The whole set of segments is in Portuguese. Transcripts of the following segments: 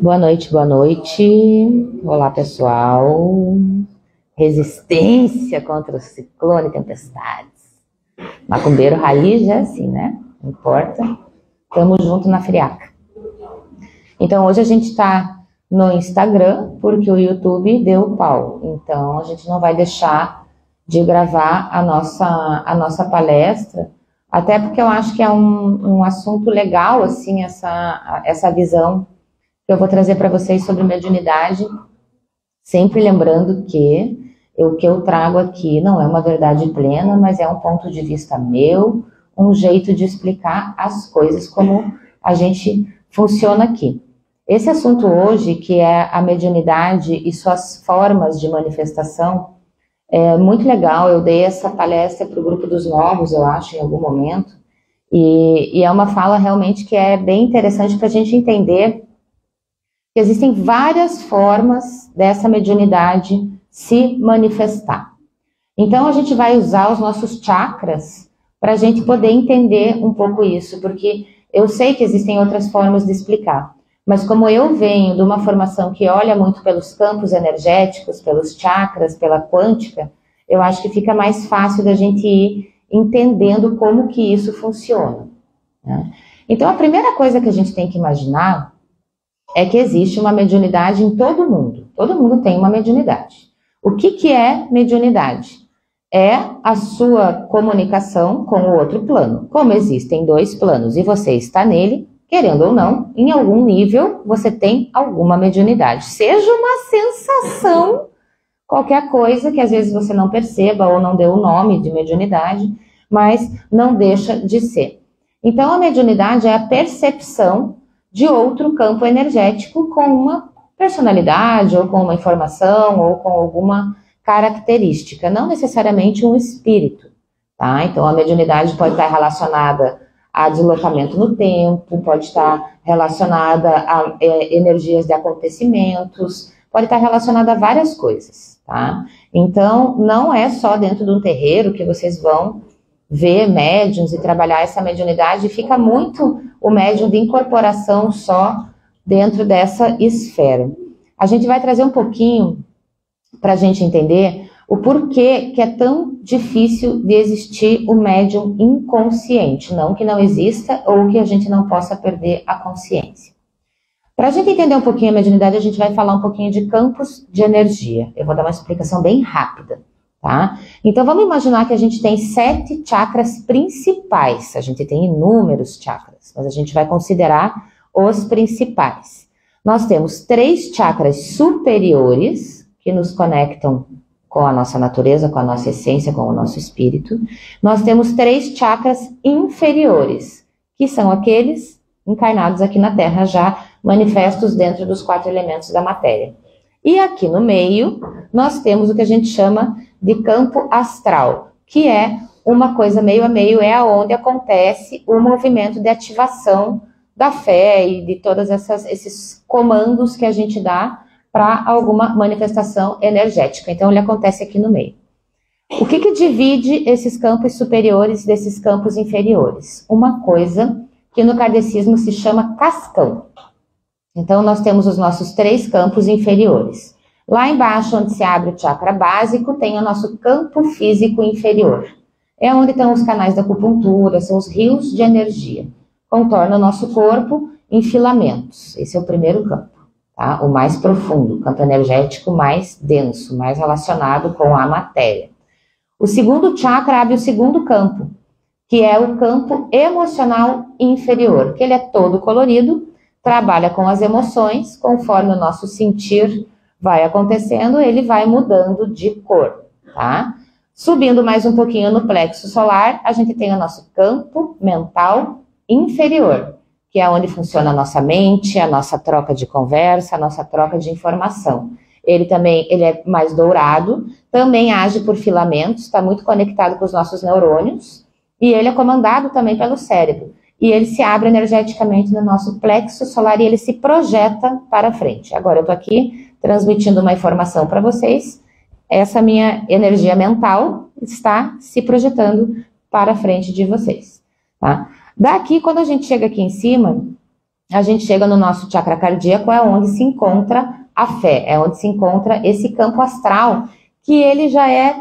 Boa noite, boa noite. Olá, pessoal. Resistência contra o ciclone e tempestades. Macumbeiro raiz já é assim, né? Não importa. Tamo junto na friaca. Então, hoje a gente tá no Instagram, porque o YouTube deu pau. Então, a gente não vai deixar de gravar a nossa palestra, até porque eu acho que é um assunto legal, assim, essa visão que eu vou trazer para vocês sobre mediunidade, sempre lembrando que o que eu trago aqui não é uma verdade plena, mas é um ponto de vista meu, um jeito de explicar as coisas como a gente funciona aqui. Esse assunto hoje, que é a mediunidade e suas formas de manifestação, é muito legal. Eu dei essa palestra para o grupo dos novos, eu acho, em algum momento, e é uma fala realmente que é bem interessante para a gente entender que existem várias formas dessa mediunidade se manifestar. Então, a gente vai usar os nossos chakras para a gente poder entender um pouco isso, porque eu sei que existem outras formas de explicar, mas como eu venho de uma formação que olha muito pelos campos energéticos, pelos chakras, pela quântica, eu acho que fica mais fácil da gente ir entendendo como que isso funciona, né? Então, a primeira coisa que a gente tem que imaginar é que existe uma mediunidade em todo mundo. Todo mundo tem uma mediunidade. O que é mediunidade? É a sua comunicação com o outro plano. Como existem dois planos e você está nele, querendo ou não, em algum nível você tem alguma mediunidade. Seja uma sensação, qualquer coisa que às vezes você não perceba ou não dê o nome de mediunidade, mas não deixa de ser. Então a mediunidade é a percepção de outro campo energético com uma personalidade, ou com uma informação, ou com alguma característica, não necessariamente um espírito, tá? Então, a mediunidade pode estar relacionada a deslocamento no tempo, pode estar relacionada a energias de acontecimentos, pode estar relacionada a várias coisas, tá? Então, não é só dentro de um terreiro que vocês vão ver médiuns e trabalhar essa mediunidade, fica muito o médium de incorporação só dentro dessa esfera. A gente vai trazer um pouquinho para a gente entender o porquê que é tão difícil de existir o médium inconsciente, não que não exista ou que a gente não possa perder a consciência. Para a gente entender um pouquinho a mediunidade, a gente vai falar um pouquinho de campos de energia. Eu vou dar uma explicação bem rápida. Tá? Então vamos imaginar que a gente tem 7 chakras principais. A gente tem inúmeros chakras, mas a gente vai considerar os principais. Nós temos 3 chakras superiores que nos conectam com a nossa natureza, com a nossa essência, com o nosso espírito. Nós temos 3 chakras inferiores, que são aqueles encarnados aqui na Terra, já manifestos dentro dos 4 elementos da matéria. E aqui no meio, nós temos o que a gente chama de campo astral, que é uma coisa meio a meio, é onde acontece o movimento de ativação da fé e de todos esses comandos que a gente dá para alguma manifestação energética. Então, ele acontece aqui no meio. O que divide esses campos superiores desses campos inferiores? Uma coisa que no kardecismo se chama cascão. Então, nós temos os nossos 3 campos inferiores. Lá embaixo, onde se abre o chakra básico, tem o nosso campo físico inferior. É onde estão os canais da acupuntura, são os rios de energia. Contorna o nosso corpo em filamentos. Esse é o primeiro campo, tá? O mais profundo, o campo energético mais denso, mais relacionado com a matéria. O segundo chakra abre o segundo campo, que é o campo emocional inferior, que ele é todo colorido, trabalha com as emoções, conforme o nosso sentir vai acontecendo, ele vai mudando de cor, tá? Subindo mais um pouquinho no plexo solar, a gente tem o nosso campo mental inferior, que é onde funciona a nossa mente, a nossa troca de conversa, a nossa troca de informação. Ele é mais dourado, também age por filamentos, está muito conectado com os nossos neurônios, e ele é comandado também pelo cérebro. E ele se abre energeticamente no nosso plexo solar e ele se projeta para frente. Agora eu estou aqui transmitindo uma informação para vocês. Essa minha energia mental está se projetando para frente de vocês, tá? Daqui, quando a gente chega aqui em cima, a gente chega no nosso chakra cardíaco, é onde se encontra a fé, é onde se encontra esse campo astral, que ele já é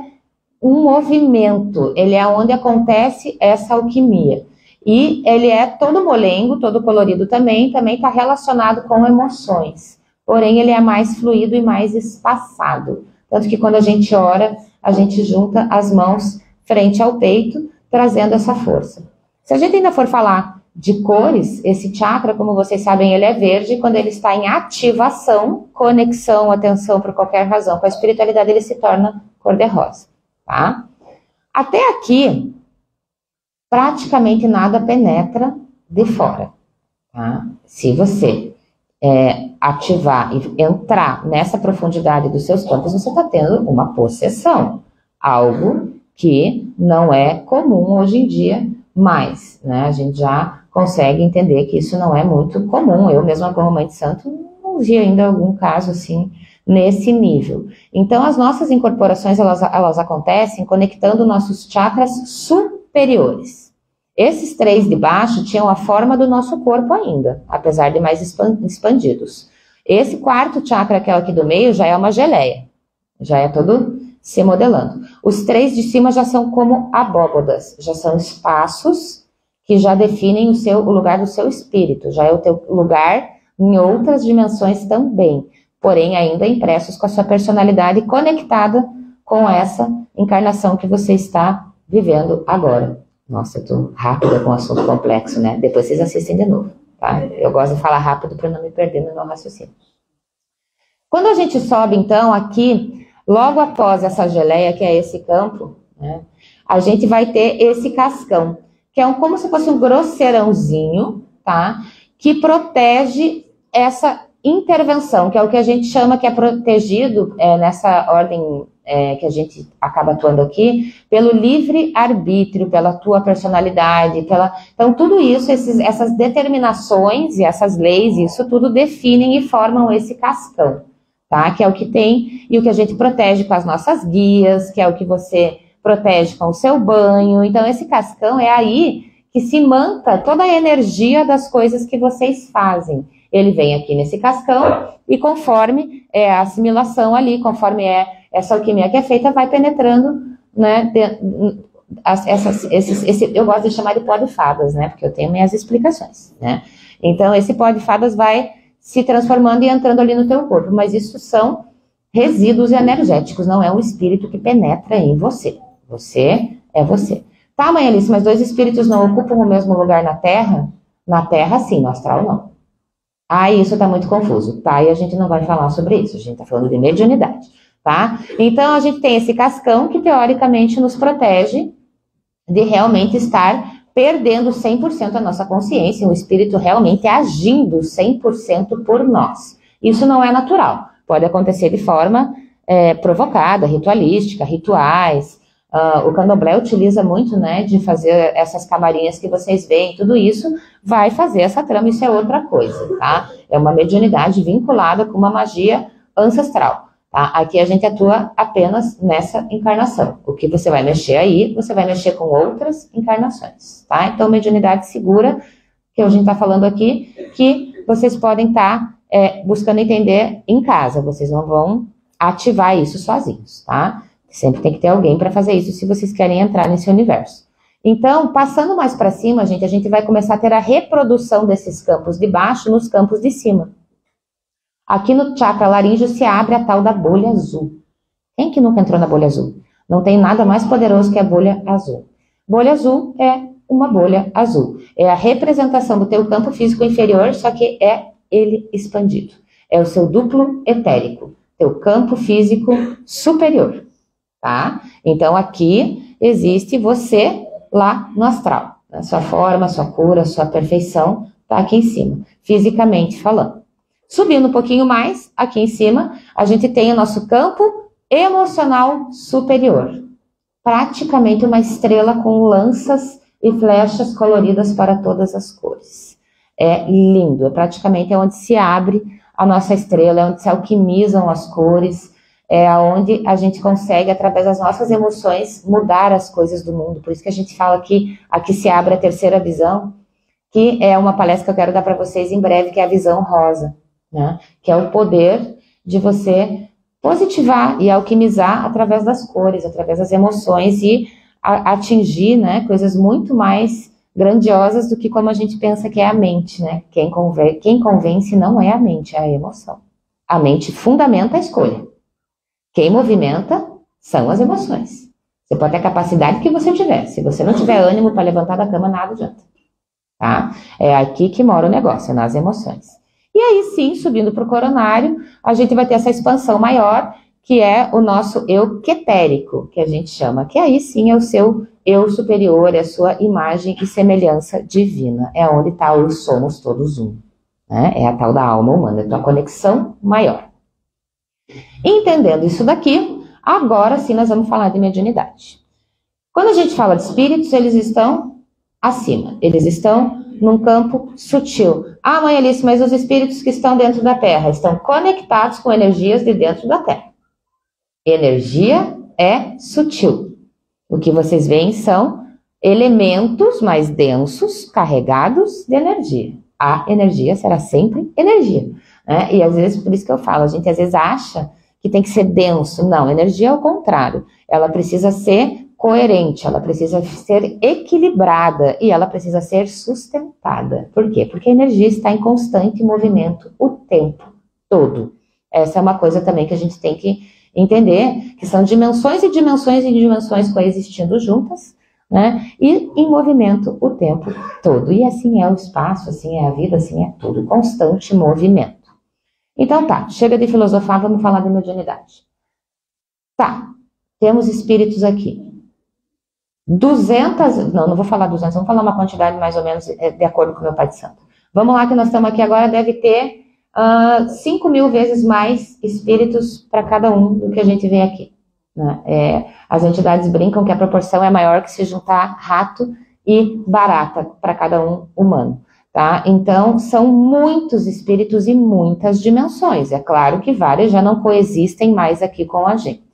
um movimento, ele é onde acontece essa alquimia. E ele é todo molengo, todo colorido também está relacionado com emoções. Porém, ele é mais fluido e mais espaçado. Tanto que quando a gente ora, a gente junta as mãos frente ao peito, trazendo essa força. Se a gente ainda for falar de cores, esse chakra, como vocês sabem, ele é verde. Quando ele está em ativação, conexão, atenção por qualquer razão com a espiritualidade, ele se torna cor-de-rosa, tá? Até aqui, praticamente nada penetra de fora, tá? Se você ativar e entrar nessa profundidade dos seus campos, você está tendo uma possessão, algo que não é comum hoje em dia mais, né? A gente já consegue entender que isso não é muito comum. Eu mesma, como mãe de santo, não vi ainda algum caso assim nesse nível. Então, as nossas incorporações, elas acontecem conectando nossos chakras superiores. Esses 3 de baixo tinham a forma do nosso corpo ainda, apesar de mais expandidos. Esse 4º chakra, que é o aqui do meio, já é uma geleia. Já é todo se modelando. Os 3 de cima já são como abóbodas, já são espaços que já definem o lugar do seu espírito, já é o teu lugar em outras dimensões também, porém ainda impressos com a sua personalidade conectada com essa encarnação que você está vivendo agora. Nossa, eu tô rápida com um assunto complexo, né? Depois vocês assistem de novo, tá? Eu gosto de falar rápido para não me perder no meu raciocínio. Quando a gente sobe, então, aqui, logo após essa geleia, que é esse campo, né? A gente vai ter esse cascão, que é como se fosse um grosseirãozinho, tá? Que protege essa intervenção, que é o que a gente chama que é protegido nessa ordem que a gente acaba atuando aqui, pelo livre-arbítrio, pela tua personalidade, então tudo isso, essas determinações e essas leis, isso tudo definem e formam esse cascão, tá? Que é o que tem e o que a gente protege com as nossas guias, que é o que você protege com o seu banho. Então esse cascão é aí que se manta toda a energia das coisas que vocês fazem. Ele vem aqui nesse cascão e conforme a assimilação ali, conforme essa alquimia que é feita, vai penetrando, né, eu gosto de chamar de pó de fadas, né, porque eu tenho minhas explicações, né. Então, esse pó de fadas vai se transformando e entrando ali no teu corpo, mas isso são resíduos energéticos, não é um espírito que penetra em você. Você é você. Tá, mãe Alice, mas 2 espíritos não ocupam o mesmo lugar na Terra? Na Terra, sim, no astral, não. Ah, isso tá muito confuso, tá? E a gente não vai falar sobre isso, a gente tá falando de mediunidade, tá? Então, a gente tem esse cascão que, teoricamente, nos protege de realmente estar perdendo 100% a nossa consciência, o espírito realmente agindo 100% por nós. Isso não é natural, pode acontecer de forma provocada, ritualística, rituais. O candomblé utiliza muito, né, de fazer essas camarinhas que vocês veem, tudo isso vai fazer essa trama, isso é outra coisa, tá? É uma mediunidade vinculada com uma magia ancestral, tá? Aqui a gente atua apenas nessa encarnação. O que você vai mexer aí, você vai mexer com outras encarnações, tá? Então, mediunidade segura, que a gente tá falando aqui, que vocês podem estar buscando entender em casa, vocês não vão ativar isso sozinhos, tá? Sempre tem que ter alguém para fazer isso se vocês querem entrar nesse universo. Então, passando mais para cima, gente, a gente vai começar a ter a reprodução desses campos de baixo nos campos de cima. Aqui no chakra laríngeo se abre a tal da bolha azul. Quem que nunca entrou na bolha azul? Não tem nada mais poderoso que a bolha azul. Bolha azul é uma bolha azul. É a representação do teu campo físico inferior, só que é ele expandido. É o seu duplo etérico, teu campo físico superior. Tá? Então, aqui existe você lá no astral. A sua forma, a sua cura, a sua perfeição está aqui em cima, fisicamente falando. Subindo um pouquinho mais, aqui em cima, a gente tem o nosso campo emocional superior. Praticamente uma estrela com lanças e flechas coloridas para todas as cores. É lindo, praticamente é onde se abre a nossa estrela, é onde se alquimizam as cores, é onde a gente consegue, através das nossas emoções, mudar as coisas do mundo. Por isso que a gente fala que aqui se abre a terceira visão, que é uma palestra que eu quero dar para vocês em breve, que é a visão rosa, né? Que é o poder de você positivar e alquimizar através das cores, através das emoções e atingir, né, coisas muito mais grandiosas do que como a gente pensa que é a mente, né? Quem convence não é a mente, é a emoção. A mente fundamenta a escolha. Quem movimenta são as emoções. Você pode ter a capacidade que você tiver. Se você não tiver ânimo para levantar da cama, nada adianta. Tá? É aqui que mora o negócio, nas emoções. E aí sim, subindo para o coronário, a gente vai ter essa expansão maior, que é o nosso eu quetérico, que a gente chama, que aí sim é o seu eu superior, é a sua imagem e semelhança divina. É onde está o somos todos um. Né? É a tal da alma humana, é a tua conexão maior. Entendendo isso daqui, agora sim nós vamos falar de mediunidade. Quando a gente fala de espíritos, eles estão acima, eles estão num campo sutil. Ah, mãe Alice, mas os espíritos que estão dentro da Terra estão conectados com energias de dentro da Terra. Energia é sutil. O que vocês veem são elementos mais densos, carregados de energia. A energia será sempre energia. Né? E às vezes, por isso que eu falo, a gente às vezes acha que tem que ser denso. Não, energia é o contrário. Ela precisa ser coerente, ela precisa ser equilibrada e ela precisa ser sustentada. Por quê? Porque a energia está em constante movimento o tempo todo. Essa é uma coisa também que a gente tem que entender, que são dimensões e dimensões e dimensões coexistindo juntas, né? E em movimento o tempo todo. E assim é o espaço, assim é a vida, assim é tudo, constante movimento. Então tá, chega de filosofar, vamos falar de mediunidade. Tá, temos espíritos aqui. 200, não vou falar 200, vamos falar uma quantidade mais ou menos de acordo com o meu pai de santo. Vamos lá que nós estamos aqui agora, deve ter 5.000 vezes mais espíritos para cada um do que a gente vê aqui. Né? As entidades brincam que a proporção é maior que se juntar rato e barata para cada um humano. Tá? Então, são muitos espíritos e muitas dimensões. É claro que várias já não coexistem mais aqui com a gente.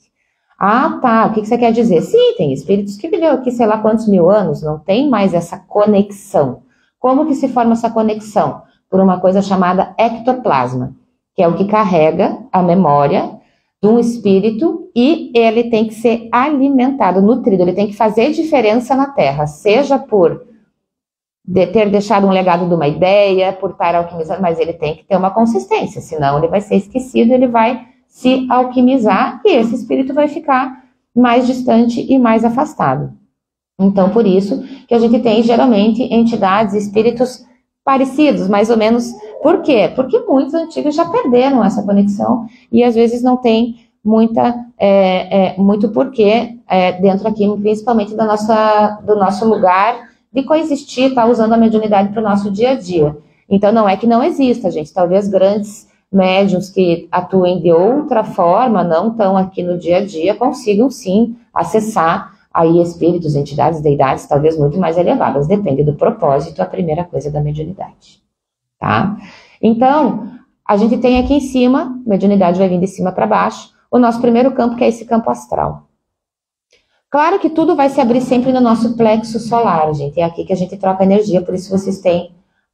Ah, tá, o que você quer dizer? Sim, tem espíritos que viveu aqui sei lá quantos mil anos, não tem mais essa conexão. Como que se forma essa conexão? Por uma coisa chamada ectoplasma, que é o que carrega a memória de um espírito e ele tem que ser alimentado, nutrido, ele tem que fazer diferença na Terra, seja por ter deixado um legado de uma ideia, por estar alquimizando, mas ele tem que ter uma consistência, senão ele vai ser esquecido, ele vai se alquimizar e esse espírito vai ficar mais distante e mais afastado. Então, por isso que a gente tem geralmente entidades, espíritos parecidos, mais ou menos. Por quê? Porque muitos antigos já perderam essa conexão e às vezes não tem muito porquê dentro aqui, principalmente do nosso lugar de coexistir, tá usando a mediunidade para o nosso dia a dia. Então não é que não exista, gente. Talvez grandes médiuns que atuem de outra forma, não estão aqui no dia a dia, consigam sim acessar aí espíritos, entidades, deidades, talvez muito mais elevadas, depende do propósito, a primeira coisa da mediunidade, tá? Então, a gente tem aqui em cima, mediunidade vai vir de cima para baixo, o nosso primeiro campo, que é esse campo astral. Claro que tudo vai se abrir sempre no nosso plexo solar, gente, é aqui que a gente troca energia, por isso vocês têm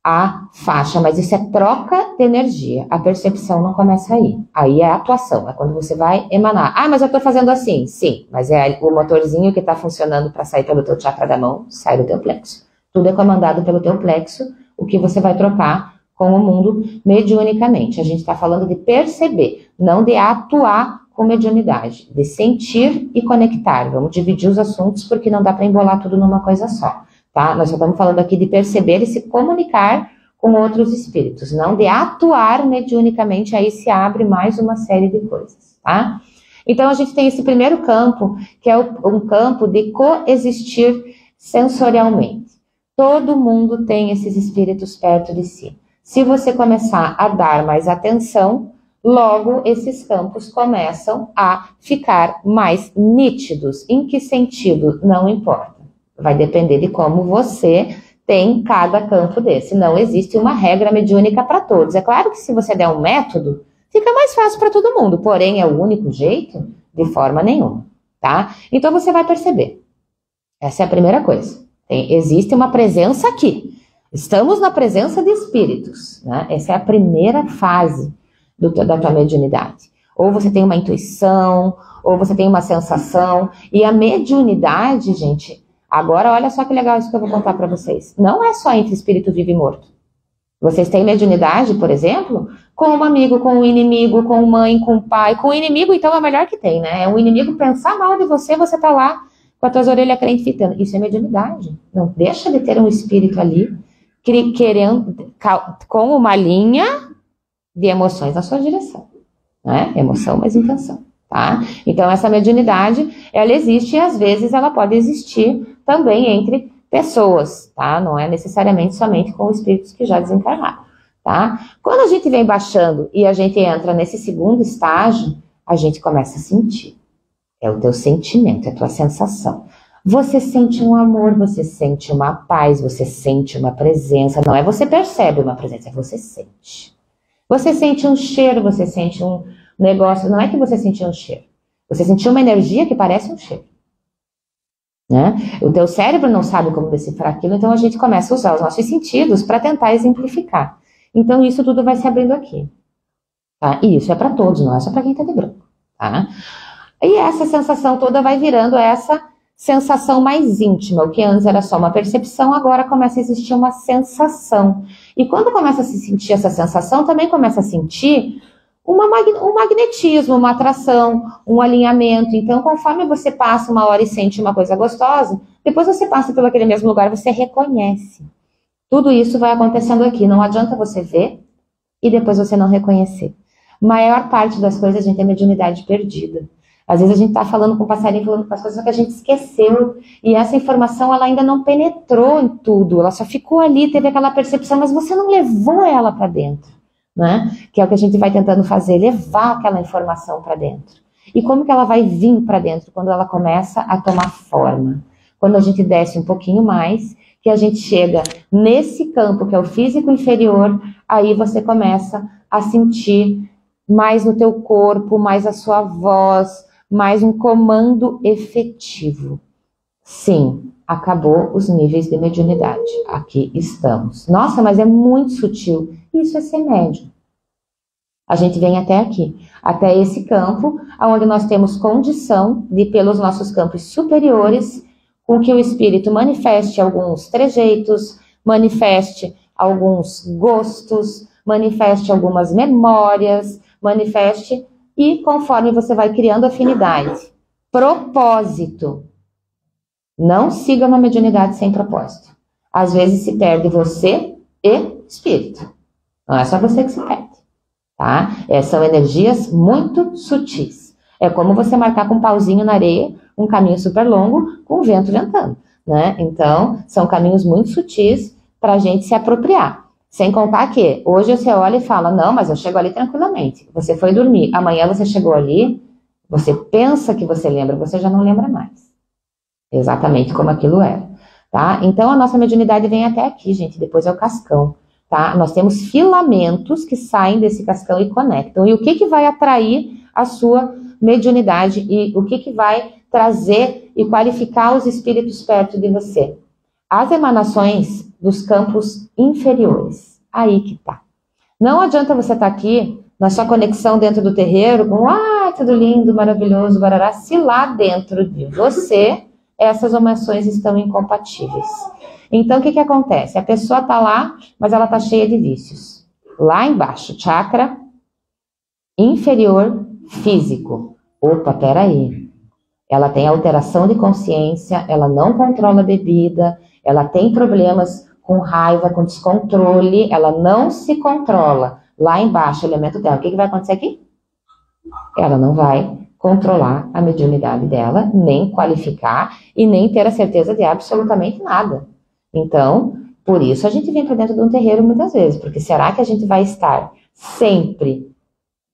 a faixa, mas isso é troca de energia, a percepção não começa aí é a atuação, é quando você vai emanar. Ah, mas eu tô fazendo assim, sim, mas é o motorzinho que tá funcionando para sair pelo teu chakra da mão, sai do teu plexo. Tudo é comandado pelo teu plexo, o que você vai trocar com o mundo mediunicamente. A gente tá falando de perceber, não de atuar com mediunidade, de sentir e conectar. Vamos dividir os assuntos porque não dá para embolar tudo numa coisa só. Tá? Nós só estamos falando aqui de perceber e se comunicar com outros espíritos, não de atuar mediunicamente, aí se abre mais uma série de coisas, tá? Então a gente tem esse primeiro campo, que é um campo de coexistir sensorialmente. Todo mundo tem esses espíritos perto de si. Se você começar a dar mais atenção, logo esses campos começam a ficar mais nítidos. Em que sentido? Não importa. Vai depender de como você tem cada campo desse. Não existe uma regra mediúnica para todos. É claro que se você der um método, fica mais fácil para todo mundo. Porém, é o único jeito? De forma nenhuma, tá? Então, você vai perceber. Essa é a primeira coisa. Existe uma presença aqui. Estamos na presença de espíritos, né? Essa é a primeira fase da tua mediunidade. Ou você tem uma intuição, ou você tem uma sensação. E a mediunidade, gente, agora olha só que legal isso que eu vou contar para vocês. Não é só entre espírito vivo e morto. Vocês têm mediunidade, por exemplo, com um amigo, com um inimigo, com mãe, com pai. Com o inimigo, então, é o melhor que tem, né? É um inimigo pensar mal de você, você tá lá com as tuas orelhas crente fitando. Isso é mediunidade. Não deixa de ter um espírito ali querendo, com uma linha de emoções na sua direção, né? Emoção mais intenção, tá? Então essa mediunidade, ela existe e às vezes ela pode existir também entre pessoas, tá? Não é necessariamente somente com espíritos que já desencarnaram, tá? Quando a gente vem baixando e a gente entra nesse segundo estágio, a gente começa a sentir. É o teu sentimento, é a tua sensação. Você sente um amor, você sente uma paz, você sente uma presença. Não é você percebe uma presença, é você sente. Você sente um cheiro, você sente um negócio. Não é que você sentiu um cheiro. Você sentiu uma energia que parece um cheiro, né? O teu cérebro não sabe como decifrar aquilo, então a gente começa a usar os nossos sentidos para tentar exemplificar. Então isso tudo vai se abrindo aqui, tá? E isso é para todos, não é só para quem está de branco, tá? E essa sensação toda vai virando essa sensação mais íntima. O que antes era só uma percepção, agora começa a existir uma sensação. E quando começa a se sentir essa sensação, também começa a sentir um magnetismo, uma atração, um alinhamento. Então, conforme você passa uma hora e sente uma coisa gostosa, depois você passa por aquele mesmo lugar, você reconhece. Tudo isso vai acontecendo aqui. Não adianta você ver e depois você não reconhecer. Maior parte das coisas, a gente, é mediunidade perdida. Às vezes a gente está falando com o passarinho, falando com as coisas que a gente esqueceu. E essa informação, ela ainda não penetrou em tudo. Ela só ficou ali, teve aquela percepção, mas você não levou ela para dentro, né? Que é o que a gente vai tentando fazer, levar aquela informação para dentro. E como que ela vai vir para dentro? Quando ela começa a tomar forma. Quando a gente desce um pouquinho mais, que a gente chega nesse campo, que é o físico inferior, aí você começa a sentir mais no teu corpo, mais a sua voz, mais um comando efetivo. Sim, acabou os níveis de mediunidade. Aqui estamos. Nossa, mas é muito sutil. Isso é ser médium. A gente vem até aqui, até esse campo, onde nós temos condição de, pelos nossos campos superiores, com que o espírito manifeste alguns trejeitos, manifeste alguns gostos, manifeste algumas memórias, manifeste. E conforme você vai criando afinidade, propósito, não siga uma mediunidade sem propósito. Às vezes se perde você e espírito. Não é só você que se perde, tá? São energias muito sutis. É como você marcar com um pauzinho na areia, um caminho super longo, com o vento ventando, né? Então, são caminhos muito sutis para a gente se apropriar. Sem contar que hoje você olha e fala, não, mas eu chego ali tranquilamente. Você foi dormir, amanhã você chegou ali, você pensa que você lembra, você já não lembra mais. Exatamente como aquilo era, tá? Então a nossa mediunidade vem até aqui, gente, depois é o cascão, tá? Nós temos filamentos que saem desse cascão e conectam. E o que vai atrair a sua mediunidade e o que vai trazer e qualificar os espíritos perto de você? As emanações dos campos inferiores. Aí que tá. Não adianta você estar aqui na sua conexão dentro do terreiro com tudo lindo, maravilhoso, barará, se lá dentro de você essas emoções estão incompatíveis. Então o que acontece? A pessoa tá lá, mas ela tá cheia de vícios. Lá embaixo, chakra inferior físico. Opa, peraí. Ela tem alteração de consciência, ela não controla a bebida, ela tem problemas com raiva, com descontrole, ela não se controla. Lá embaixo, elemento terra, o que vai acontecer aqui? Ela não vai controlar a mediunidade dela, nem qualificar e nem ter a certeza de absolutamente nada. Então, por isso a gente vem para dentro de um terreiro muitas vezes, porque será que a gente vai estar sempre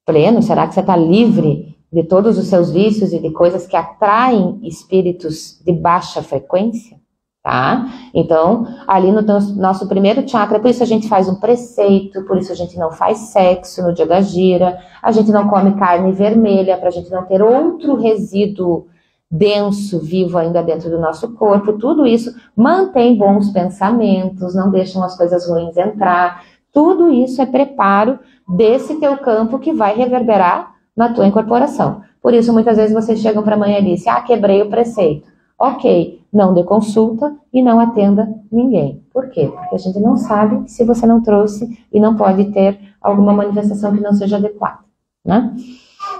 pleno? Será que você está livre de todos os seus vícios e de coisas que atraem espíritos de baixa frequência? Tá? Então, ali no nosso primeiro chakra, por isso a gente faz um preceito, por isso a gente não faz sexo no dia da gira, a gente não come carne vermelha, para a gente não ter outro resíduo denso, vivo ainda dentro do nosso corpo, tudo isso mantém bons pensamentos, não deixam as coisas ruins entrar, tudo isso é preparo desse teu campo que vai reverberar na tua incorporação. Por isso, muitas vezes vocês chegam para a mãe e dizem, quebrei o preceito. Ok, não dê consulta e não atenda ninguém. Por quê? Porque a gente não sabe se você não trouxe e não pode ter alguma manifestação que não seja adequada, né?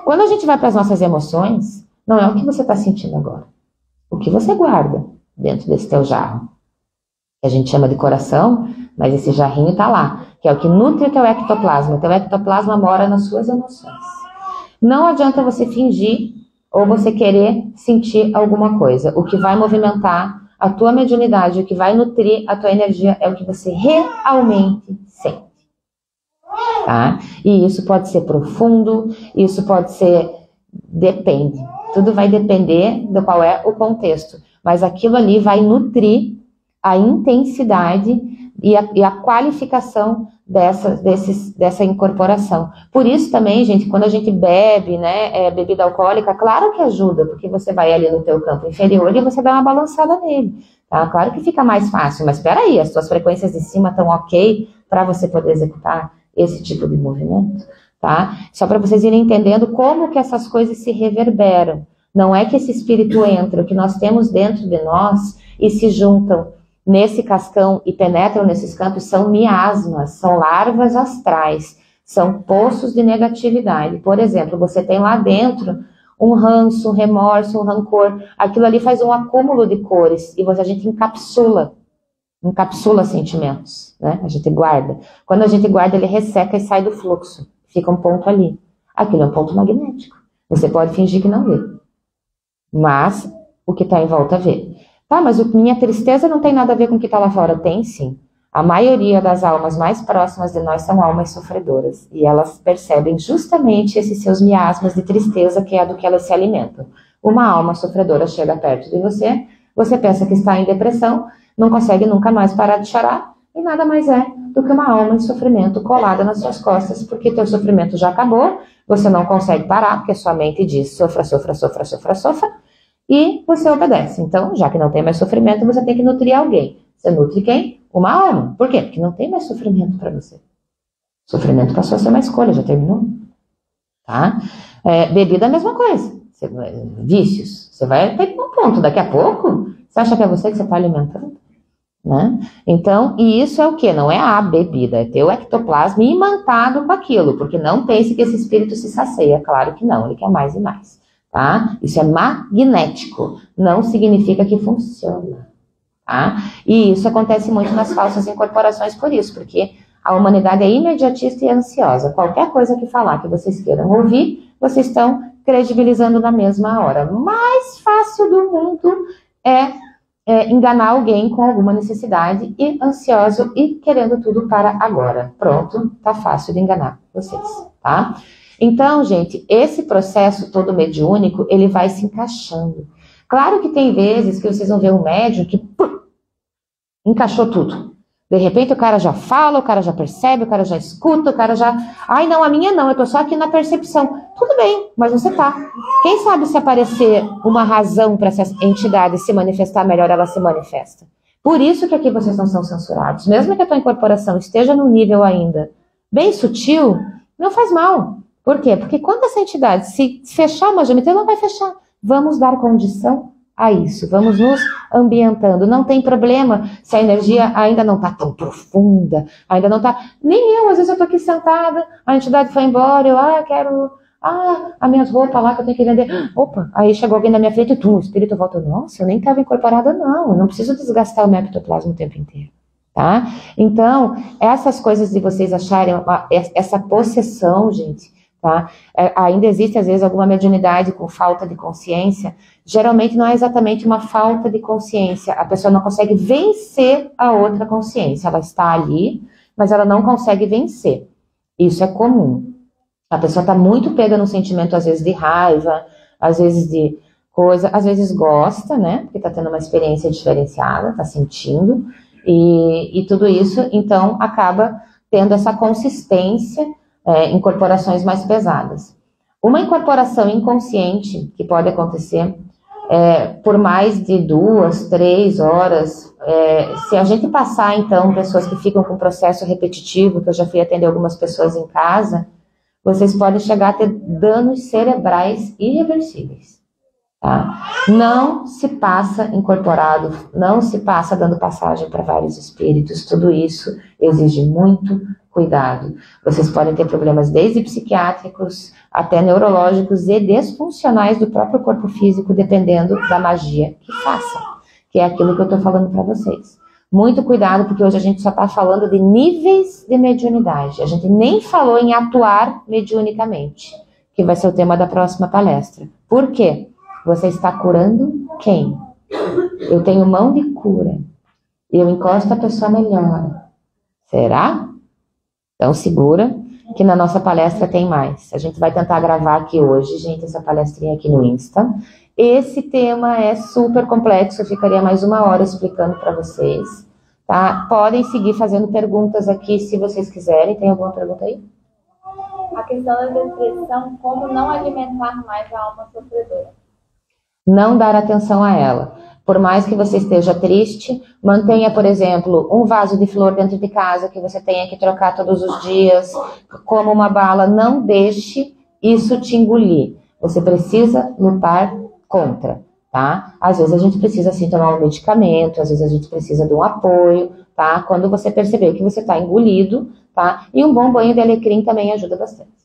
Quando a gente vai para as nossas emoções, não é o que você está sentindo agora. O que você guarda dentro desse teu jarro. Que a gente chama de coração, mas esse jarrinho está lá, que é o que nutre o teu ectoplasma. O teu ectoplasma mora nas suas emoções. Não adianta você fingir ou você querer sentir alguma coisa. O que vai movimentar a tua mediunidade, o que vai nutrir a tua energia é o que você realmente sente. Tá? E isso pode ser profundo, isso pode ser... Depende. Tudo vai depender do qual é o contexto. Mas aquilo ali vai nutrir a intensidade e a qualificação dessa incorporação. Por isso também, gente, quando a gente bebe, né, bebida alcoólica, claro que ajuda, porque você vai ali no teu campo inferior e você dá uma balançada nele. Tá? Claro que fica mais fácil, mas espera aí, as tuas frequências de cima estão ok para você poder executar esse tipo de movimento, tá? Só para vocês irem entendendo como que essas coisas se reverberam. Não é que esse espírito entra, o que nós temos dentro de nós e se juntam nesse cascão e penetram nesses campos são miasmas, são larvas astrais, são poços de negatividade. Por exemplo, você tem lá dentro um ranço, um remorso, um rancor, aquilo ali faz um acúmulo de cores e a gente encapsula sentimentos, né? A gente guarda. Quando a gente guarda, ele resseca e sai do fluxo, fica um ponto ali. Aquilo é um ponto magnético. Você pode fingir que não vê, mas o que está em volta vê. Tá, mas minha tristeza não tem nada a ver com o que está lá fora. Tem sim. A maioria das almas mais próximas de nós são almas sofredoras. E elas percebem justamente esses seus miasmas de tristeza, que é do que elas se alimentam. Uma alma sofredora chega perto de você, você pensa que está em depressão, não consegue nunca mais parar de chorar, e nada mais é do que uma alma em sofrimento colada nas suas costas, porque teu sofrimento já acabou, você não consegue parar, porque sua mente diz sofra, sofra, sofra, sofra, sofra, e você obedece. Então, já que não tem mais sofrimento, você tem que nutrir alguém. Você nutre quem? Uma alma. Por quê? Porque não tem mais sofrimento para você. Sofrimento passou a ser uma escolha, já terminou. Tá? Bebida é a mesma coisa. Vícios. Você vai ter um ponto. Daqui a pouco, você acha que é você que você está alimentando? Né? Então, e isso é o quê? Não é a bebida, é teu ectoplasma imantado com aquilo, porque não pense que esse espírito se sacia. Claro que não, ele quer mais e mais. Tá? Isso é magnético, não significa que funciona. Tá? E isso acontece muito nas falsas incorporações por isso, porque a humanidade é imediatista e ansiosa. Qualquer coisa que falar que vocês queiram ouvir, vocês estão credibilizando na mesma hora. Mais fácil do mundo é enganar alguém com alguma necessidade e ansioso e querendo tudo para agora. Pronto, tá fácil de enganar vocês, tá? Então, gente, esse processo todo mediúnico, ele vai se encaixando. Claro que tem vezes que vocês vão ver um médium que encaixou tudo. De repente o cara já fala, o cara já percebe, o cara já escuta, o cara já... Ai, não, a minha não, eu tô só aqui na percepção. Tudo bem, mas você tá. Quem sabe se aparecer uma razão para essa entidade se manifestar melhor, ela se manifesta. Por isso que aqui vocês não são censurados. Mesmo que a tua incorporação esteja num nível ainda bem sutil, não faz mal. Por quê? Porque quando essa entidade se fechar uma geometria, ela vai fechar. Vamos dar condição a isso. Vamos nos ambientando. Não tem problema se a energia ainda não está tão profunda, ainda não está... Nem eu, às vezes eu estou aqui sentada, a entidade foi embora, eu quero... as minhas roupas lá que eu tenho que vender. Opa, aí chegou alguém na minha frente e o espírito volta. Nossa, eu nem estava incorporada, não. Eu não preciso desgastar o meu ectoplasma o tempo inteiro. Tá? Então, essas coisas de vocês acharem essa possessão, gente... Tá? Ainda existe, às vezes, alguma mediunidade com falta de consciência. Geralmente não é exatamente uma falta de consciência. A pessoa não consegue vencer a outra consciência. Ela está ali, mas ela não consegue vencer. Isso é comum. A pessoa está muito pega no sentimento, às vezes, de raiva, às vezes de coisa, às vezes gosta, né? Porque está tendo uma experiência diferenciada, está sentindo. E tudo isso, então, acaba tendo essa consistência incorporações mais pesadas. Uma incorporação inconsciente que pode acontecer por mais de 2, 3 horas, se a gente passar, então, pessoas que ficam com processo repetitivo, que eu já fui atender algumas pessoas em casa, vocês podem chegar a ter danos cerebrais irreversíveis. Tá? Não se passa incorporado, não se passa dando passagem para vários espíritos, tudo isso exige muito cuidado. Vocês podem ter problemas desde psiquiátricos até neurológicos e disfuncionais do próprio corpo físico, dependendo da magia que façam, que é aquilo que eu estou falando para vocês. Muito cuidado, porque hoje a gente só está falando de níveis de mediunidade, a gente nem falou em atuar mediunicamente, que vai ser o tema da próxima palestra. Por quê? Você está curando quem? Eu tenho mão de cura. Eu encosto a pessoa melhor. Será? Então segura, que na nossa palestra tem mais. A gente vai tentar gravar aqui hoje, gente, essa palestrinha aqui no Insta. Esse tema é super complexo, eu ficaria mais 1 hora explicando para vocês. Tá? Podem seguir fazendo perguntas aqui, se vocês quiserem. Tem alguma pergunta aí? A questão da depressão, como não alimentar mais a alma sofredora? Não dar atenção a ela. Por mais que você esteja triste, mantenha, por exemplo, um vaso de flor dentro de casa que você tenha que trocar todos os dias, como uma bala. Não deixe isso te engolir. Você precisa lutar contra, tá? Às vezes a gente precisa, sim, tomar um medicamento, às vezes a gente precisa de um apoio, tá? Quando você perceber que você está engolido, tá? E um bom banho de alecrim também ajuda bastante.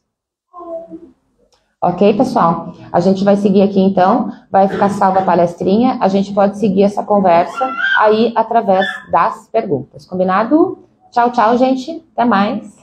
Ok, pessoal? A gente vai seguir aqui, então. Vai ficar salva a palestrinha. A gente pode seguir essa conversa aí através das perguntas. Combinado? Tchau, tchau, gente. Até mais.